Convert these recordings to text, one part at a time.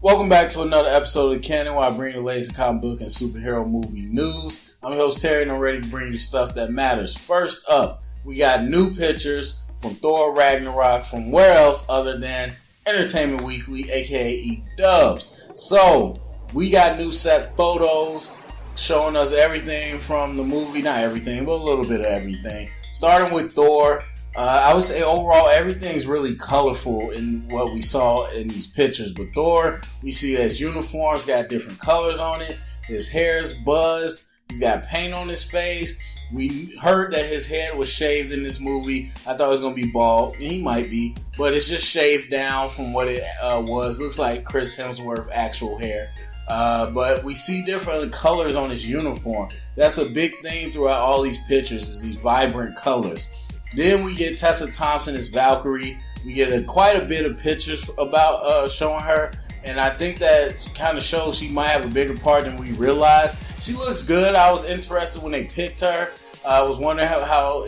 Welcome back to another episode of Canon, where I bring the latest comic book and superhero movie news. I'm your host Terry, and I'm ready to bring you stuff that matters. First up, we got new pictures from Thor Ragnarok from where else other than Entertainment Weekly, aka E-Dubs. So, we got new set photos showing us everything from the movie, not everything, but a little bit of everything. Starting with Thor. I would say overall everything's really colorful in what we saw in these pictures. But Thor, we see his uniforms got different colors on it. His hair's buzzed. He's got paint on his face. We heard that his head was shaved in this movie. I thought it was going to be bald. He might be. But it's just shaved down from what it was. Looks like Chris Hemsworth's actual hair. But we see different colors on his uniform. That's a big thing throughout all these pictures, is these vibrant colors. Then we get Tessa Thompson as Valkyrie. We get quite a bit of pictures about showing her, and I think that kind of shows she might have a bigger part than we realized. She looks good. I was interested when they picked her. I was wondering how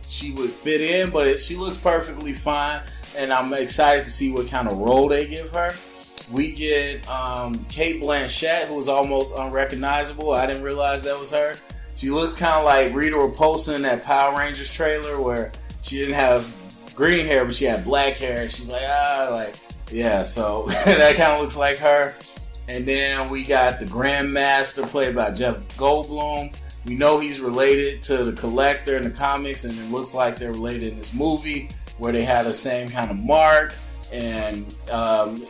she would fit in, but she looks perfectly fine, and I'm excited to see what kind of role they give her. We get Cate Blanchett, who is almost unrecognizable. I didn't realize that was her. She looks kind of like Rita Repulsa in that Power Rangers trailer where she didn't have green hair, but she had black hair. And she's like, so that kind of looks like her. And then we got the Grandmaster, played by Jeff Goldblum. We know he's related to the Collector in the comics, and it looks like they're related in this movie where they had the same kind of mark. And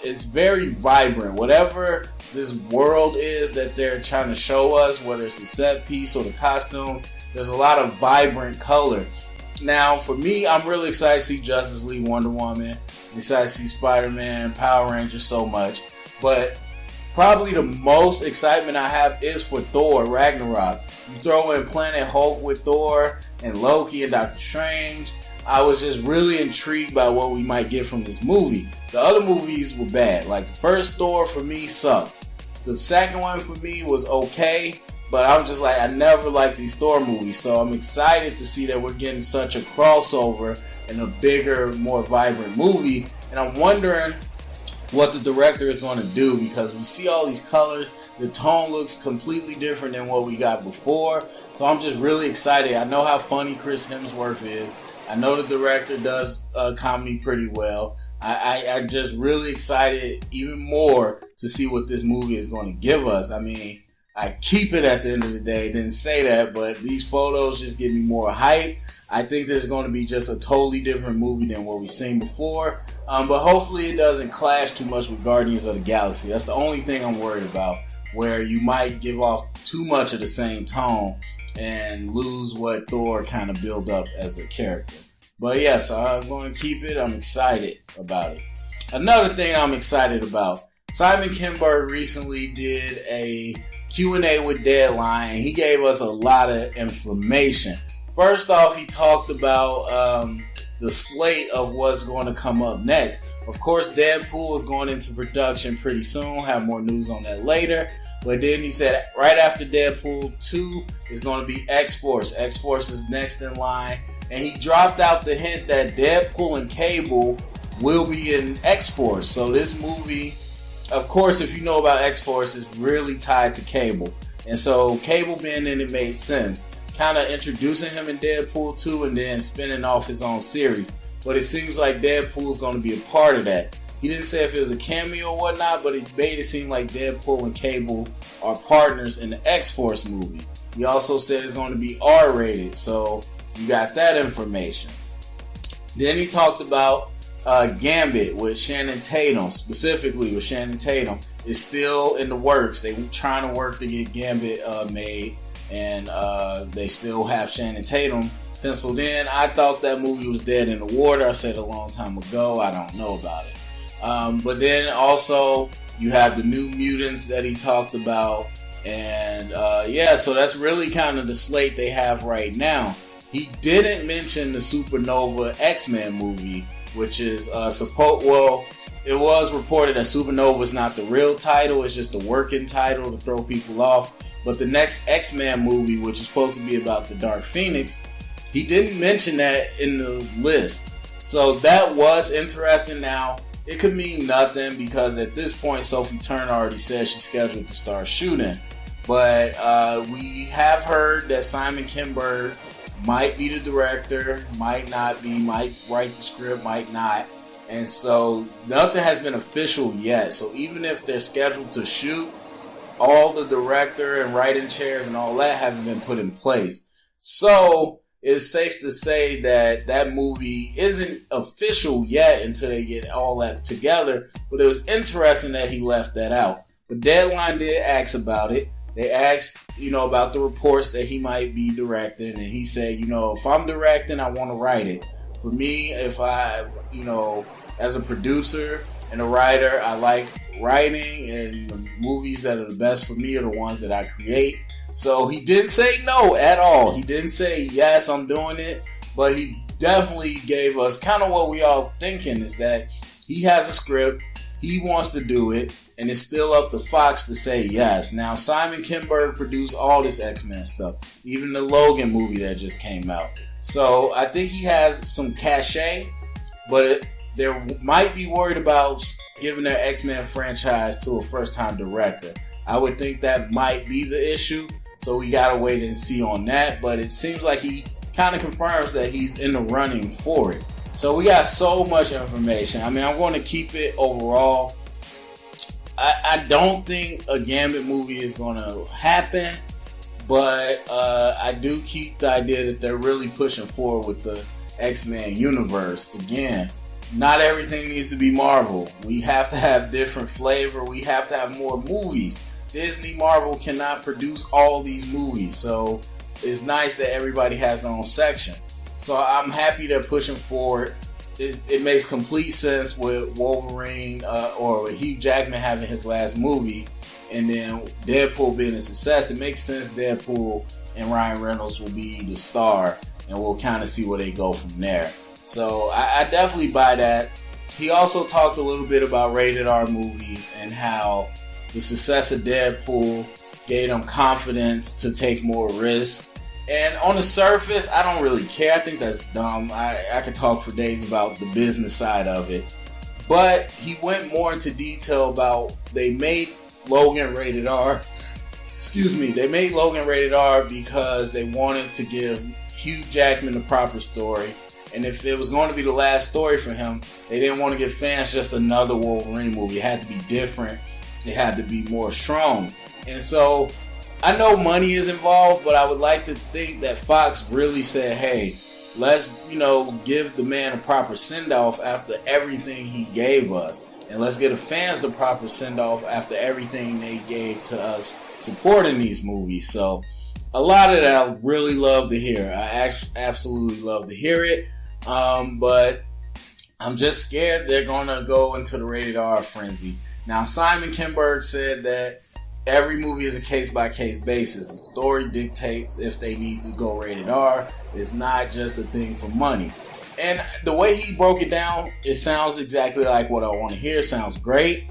it's very vibrant. Whatever this world is that they're trying to show us, whether it's the set piece or the costumes, there's a lot of vibrant color. Now, for me, I'm really excited to see Justice League, Wonder Woman. I'm excited to see Spider-Man, Power Rangers so much. But probably the most excitement I have is for Thor Ragnarok. You throw in Planet Hulk with Thor and Loki and Doctor Strange. I was just really intrigued by what we might get from this movie. The other movies were bad. Like the first Thor for me sucked. The second one for me was okay, but I'm just like, I never liked these Thor movies. So I'm excited to see that we're getting such a crossover in a bigger, more vibrant movie. And I'm wondering what the director is going to do, because we see all these colors. The tone looks completely different than what we got before. So I'm just really excited. I know how funny Chris Hemsworth is. I know the director does comedy pretty well. I'm just really excited even more to see what this movie is going to give us. I mean, I keep it at the end of the day. Didn't say that, but these photos just give me more hype. I think this is going to be just a totally different movie than what we've seen before. But hopefully it doesn't clash too much with Guardians of the Galaxy. That's the only thing I'm worried about, where you might give off too much of the same tone and lose what Thor kind of built up as a character. But yes, I'm going to keep it. I'm excited about it. Another thing I'm excited about, Simon Kinberg recently did a Q&A with Deadline, and he gave us a lot of information. First off, he talked about the slate of what's going to come up next. Of course, Deadpool is going into production pretty soon. Have more news on that later. But then he said right after Deadpool 2 is going to be X-Force. X-Force is next in line. And he dropped out the hint that Deadpool and Cable will be in X-Force. So this movie, of course, if you know about X-Force, is really tied to Cable. And so Cable being in it made sense. Kind of introducing him in Deadpool 2 and then spinning off his own series. But it seems like Deadpool is going to be a part of that. He didn't say if it was a cameo or whatnot, but it made it seem like Deadpool and Cable are partners in the X-Force movie. He also said it's going to be R-rated, so you got that information. Then he talked about Gambit with Shannon Tatum, specifically with Shannon Tatum. It's still in the works. They were trying to work to get Gambit made, and they still have Shannon Tatum penciled in. I thought that movie was dead in the water. I said a long time ago. I don't know about it. But then also you have the New Mutants that he talked about, and so that's really kind of the slate they have right now. He didn't mention the Supernova X-Men movie, which is it was reported that Supernova is not the real title, it's just a working title to throw people off. But the next X-Men movie, which is supposed to be about the Dark Phoenix, he didn't mention that in the list. So that was interesting. Now, it could mean nothing because at this point, Sophie Turner already said she's scheduled to start shooting. But we have heard that Simon Kinberg might be the director, might not be, might write the script, might not. And so nothing has been official yet. So even if they're scheduled to shoot, all the director and writing chairs and all that haven't been put in place. So it's safe to say that that movie isn't official yet until they get all that together. But it was interesting that he left that out. But Deadline did ask about it. They asked, about the reports that he might be directing. And he said, if I'm directing, I want to write it. For me, if I, as a producer and a writer, I like writing, and the movies that are the best for me are the ones that I create. So he didn't say no at all. He didn't say, yes, I'm doing it. But he definitely gave us kind of what we all thinking is that he has a script, he wants to do it, and it's still up to Fox to say yes. Now, Simon Kinberg produced all this X-Men stuff, even the Logan movie that just came out. So I think he has some cachet, but they might be worried about giving their X-Men franchise to a first-time director. I would think that might be the issue, so we gotta wait and see on that. But it seems like he kind of confirms that he's in the running for it. So we got so much information. I mean, I'm going to keep it overall. I don't think a Gambit movie is going to happen, but I do keep the idea that they're really pushing forward with the X-Men universe. Again, not everything needs to be Marvel. We have to have different flavor. We have to have more movies. Disney, Marvel cannot produce all these movies, so it's nice that everybody has their own section. So I'm happy they're pushing forward. It makes complete sense with Wolverine or with Hugh Jackman having his last movie, and then Deadpool being a success. It makes sense Deadpool and Ryan Reynolds will be the star, and we'll kind of see where they go from there. So I definitely buy that. He also talked a little bit about rated R movies and how the success of Deadpool gave him confidence to take more risks. And on the surface, I don't really care. I think that's dumb. I could talk for days about the business side of it. But he went more into detail about they made Logan rated R. They made Logan rated R because they wanted to give Hugh Jackman the proper story. And if it was going to be the last story for him, they didn't want to give fans just another Wolverine movie. It had to be different. It had to be more strong. And so I know money is involved, but I would like to think that Fox really said, hey, let's, give the man a proper send-off after everything he gave us. And let's give the fans the proper send-off after everything they gave to us supporting these movies. So a lot of that I really love to hear. I absolutely love to hear it. But I'm just scared they're going to go into the rated R frenzy. Now, Simon Kinberg said that every movie is a case-by-case basis. The story dictates if they need to go rated R. It's not just a thing for money. And the way he broke it down, it sounds exactly like what I want to hear. Sounds great.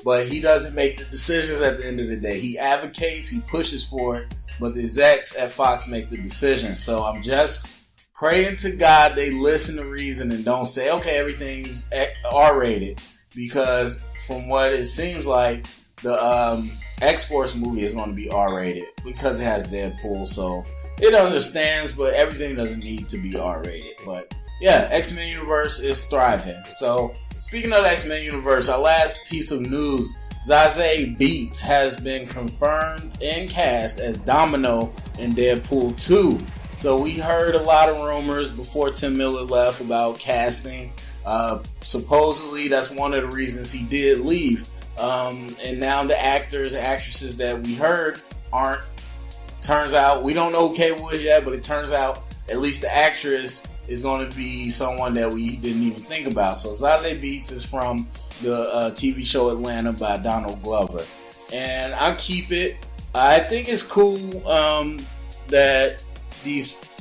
But he doesn't make the decisions at the end of the day. He advocates, he pushes for it, but the execs at Fox make the decision. So I'm just praying to God they listen to reason and don't say, okay, everything's R-rated. Because from what it seems like, the X-Force movie is going to be R-rated because it has Deadpool. So it understands, but everything doesn't need to be R-rated. But yeah, X-Men universe is thriving. So speaking of the X-Men universe, our last piece of news, ZAZIE BEETS has been confirmed and cast as Domino in Deadpool 2. So we heard a lot of rumors before Tim Miller left about casting. Supposedly that's one of the reasons he did leave. And now the actors and actresses that we heard turns out, we don't know Kate Woods yet, but it turns out at least the actress is going to be someone that we didn't even think about. So ZAZIE BEETS is from the TV show Atlanta by Donald Glover. And I keep it. I think it's cool that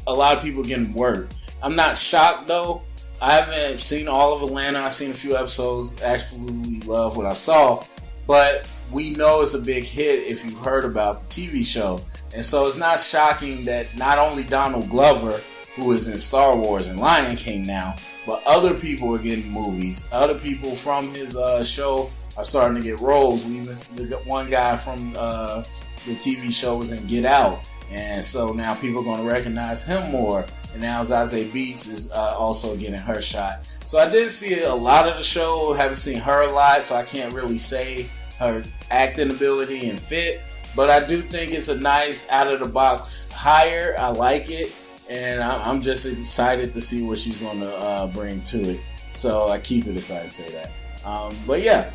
a lot of people getting work. I'm not shocked though. I haven't seen all of Atlanta. I've seen a few episodes. Absolutely love what I saw. But we know it's a big hit if you've heard about the TV show. And so it's not shocking that not only Donald Glover, who is in Star Wars and Lion King now, but other people are getting movies. Other people from his show are starting to get roles. We even got one guy from the TV show was in Get Out, and so now people are going to recognize him more. And now ZAZIE BEETS is also getting her shot. So I didn't see a lot of the show, haven't seen her a lot, so I can't really say her acting ability and fit. But I do think it's a nice out-of-the-box hire. I like it, and I'm just excited to see what she's going to bring to it. So I keep it if I can say that. But yeah,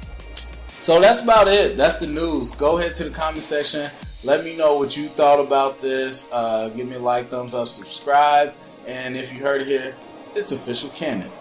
so that's about it. That's the news. Go ahead to the comment section. Let me know what you thought about this. Give me a like, thumbs up, subscribe. And if you heard it here, it's official canon.